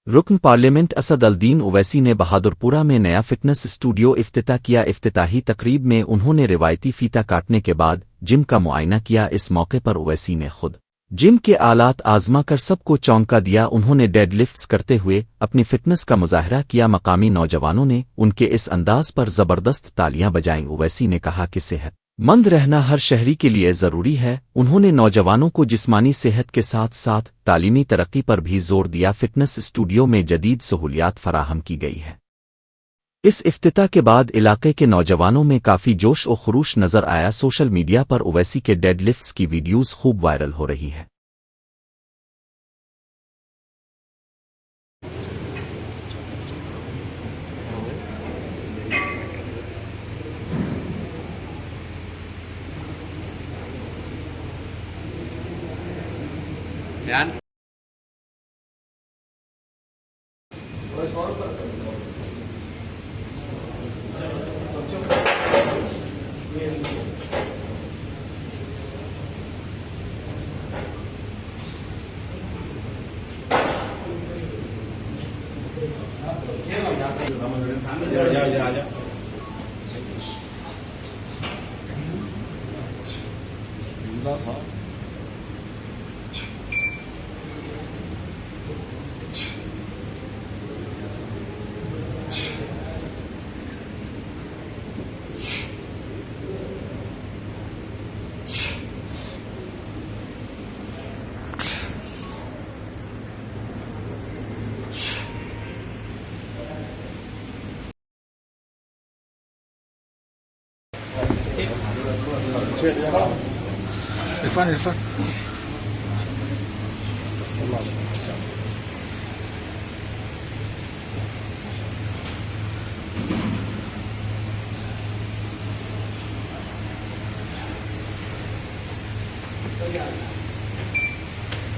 रुकन parliament Asad al-Din Owaisi ने बहादुरपुरा में नया फिटनेस स्टूडियो इफ्तिताह किया। इफ्तिताही तकरीब में उन्होंने रिवायती फीता काटने के बाद जिम का मुआयना किया। इस मौके पर ओवैसी ने खुद जिम के आलात आजमा कर सबको चौंका दिया। उन्होंने डेडलिफ्ट्स करते हुए अपनी फिटनेस का मुजाहरा किया। मकामी नौजवानों ने उनके इस अंदाज पर जबरदस्त तालियां बजाईं। ओवैसी ने कहा कि सेहतमंद रहना हर शहरी के लिए जरूरी है। उन्होंने नौजवानों को जिस्मानी सेहत के साथ साथ तालीमी तरक्की पर भी जोर दिया। फिटनेस स्टूडियो में जदीद सहूलियात फराहम की गई है। इस इफ्तिताह के बाद इलाके के नौजवानों में काफी जोश और खरूश नजर आया। सोशल मीडिया पर ओवैसी के डेडलिफ्ट्स की वीडियोज खूब वायरल हो रही है। आजा इरफान इरफान Yeah.